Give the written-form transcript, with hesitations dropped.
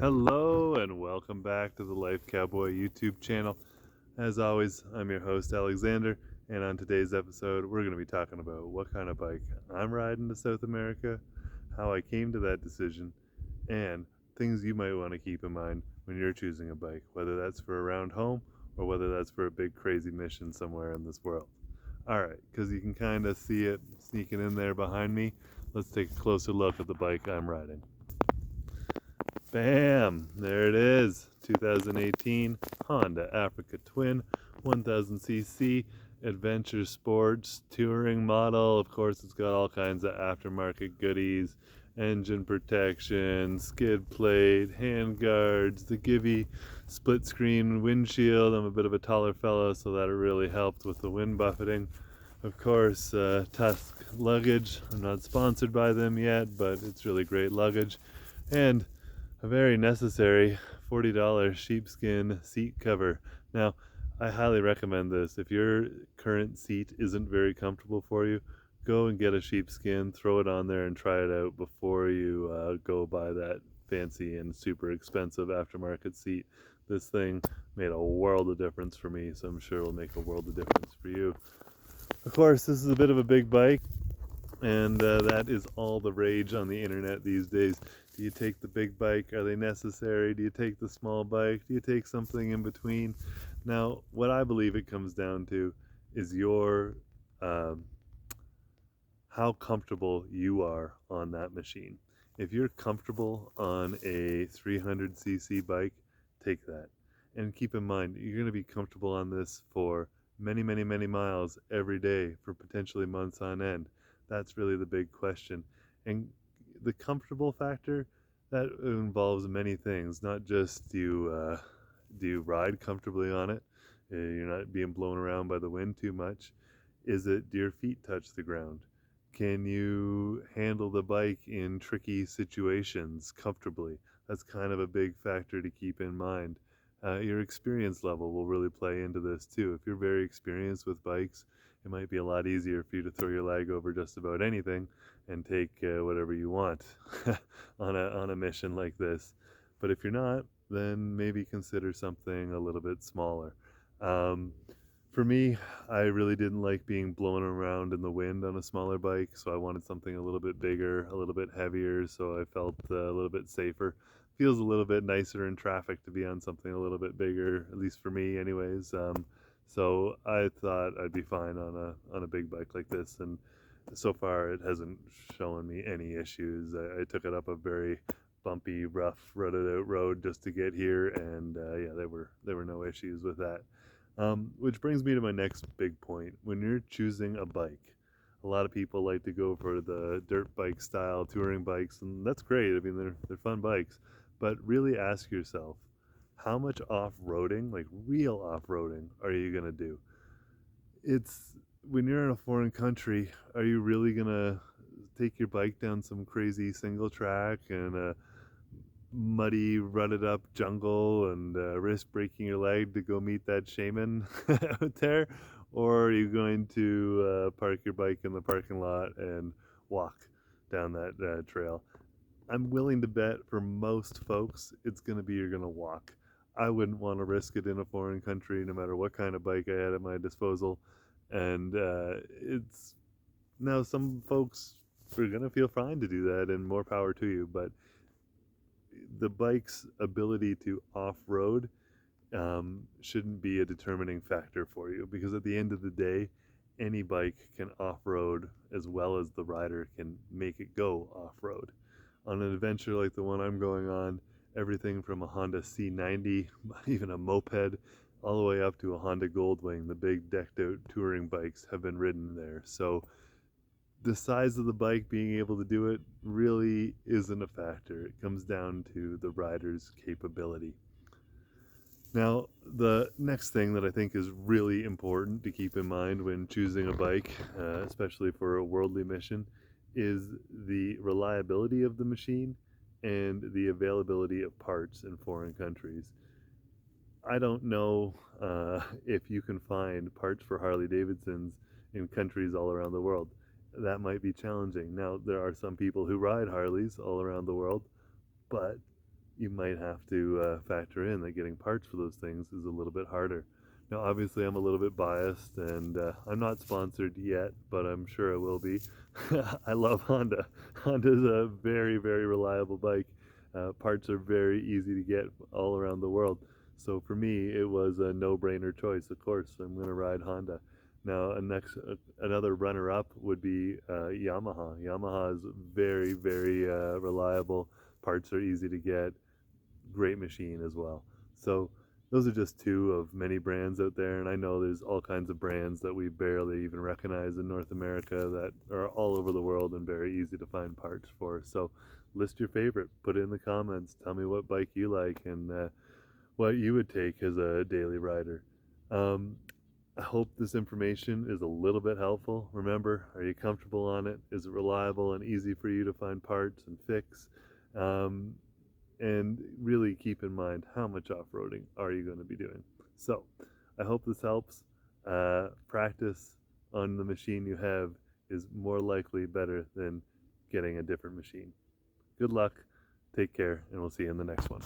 Hello and welcome back to the Life Cowboy YouTube channel. As always, I'm your host Alexander, and on today's episode, we're going to be talking about what kind of bike I'm riding to South America, how I came to that decision, and things you might want to keep in mind when you're choosing a bike, whether that's for around home or whether that's for a big crazy mission somewhere in this world. Alright, because you can kind of see it sneaking in there behind me, let's take a closer look at the bike I'm riding. Bam! There it is. 2018 Honda Africa Twin 1000cc Adventure Sports touring model. Of course, it's got all kinds of aftermarket goodies, engine protection, skid plate, hand guards, the Givi split screen windshield. I'm a bit of a taller fellow, so that really helped with the wind buffeting. Of course, Tusk luggage. I'm not sponsored by them yet, but it's really great luggage. And a very necessary $40 sheepskin seat cover. Now, I highly recommend this. If your current seat isn't very comfortable for you, go and get a sheepskin, throw it on there, and try it out before you go buy that fancy and super expensive aftermarket seat. This thing made a world of difference for me, so I'm sure it'll make a world of difference for you. Of course, this is a bit of a big bike, and that is all the rage on the internet these days. Do you take the big bike? Are they necessary? Do you take the small bike? Do you take something in between? Now, what I believe it comes down to is your how comfortable you are on that machine. If you're comfortable on a 300cc bike, take that. And keep in mind, you're going to be comfortable on this for many, many, many miles every day for potentially months on end. That's really the big question. And the comfortable factor, that involves many things, not just do you ride comfortably on it, you're not being blown around by the wind too much. Is it, do your feet touch the ground? Can you handle the bike in tricky situations comfortably? That's kind of a big factor to keep in mind. Your experience level will really play into this too. If you're very experienced with bikes, it might be a lot easier for you to throw your leg over just about anything and take whatever you want on a mission like this. But if you're not, then maybe consider something a little bit smaller. Um, for me, I really didn't like being blown around in the wind on a smaller bike, so I wanted something a little bit bigger, a little bit heavier, so I felt a little bit safer. Feels a little bit nicer in traffic to be on something a little bit bigger, at least for me, anyways. So I thought I'd be fine on a big bike like this, and so far it hasn't shown me any issues. I took it up a very bumpy, rough, rutted out road just to get here, and yeah, there were no issues with that. Which brings me to my next big point. When you're choosing a bike, a lot of people like to go for the dirt bike style touring bikes, and that's great. I mean, they're fun bikes, but really ask yourself, how much off-roading, like real off-roading, are you gonna do? It's when you're in a foreign country, are you really gonna take your bike down some crazy single track and muddy, rutted up jungle and risk breaking your leg to go meet that shaman out there? Or are you going to park your bike in the parking lot and walk down that trail? I'm willing to bet for most folks it's going to be you're going to walk. I wouldn't want to risk it in a foreign country no matter what kind of bike I had at my disposal. And it's now some folks are going to feel fine to do that, and more power to you, but the bike's ability to off-road shouldn't be a determining factor for you, because at the end of the day, any bike can off-road as well as the rider can make it go off-road. On an adventure like the one I'm going on, everything from a Honda C90, even a moped, all the way up to a Honda Goldwing, the big decked out touring bikes have been ridden there. So the size of the bike being able to do it really isn't a factor. It comes down to the rider's capability. Now, the next thing that I think is really important to keep in mind when choosing a bike, especially for a worldly mission, is the reliability of the machine and the availability of parts in foreign countries. I don't know if you can find parts for Harley Davidsons in countries all around the world. That might be challenging. Now, there are some people who ride Harleys all around the world, but you might have to factor in that getting parts for those things is a little bit harder. Now, obviously, I'm a little bit biased, and I'm not sponsored yet, but I'm sure I will be. I love Honda. Honda's a very, very reliable bike. Parts are very easy to get all around the world. So for me, it was a no-brainer choice. Of course, I'm going to ride Honda. Now, another runner-up would be Yamaha. Yamaha is very, very reliable. Parts are easy to get. Great machine as well. So those are just two of many brands out there, and I know there's all kinds of brands that we barely even recognize in North America that are all over the world and very easy to find parts for. So list your favorite, put it in the comments, tell me what bike you like and what you would take as a daily rider. Um, I hope this information is a little bit helpful. Remember, are you comfortable on it? Is it reliable and easy for you to find parts and fix? Um, and really keep in mind, how much off-roading are you going to be doing. So I hope this helps. Practice on the machine you have is more likely better than getting a different machine. Good luck, take care, and we'll see you in the next one.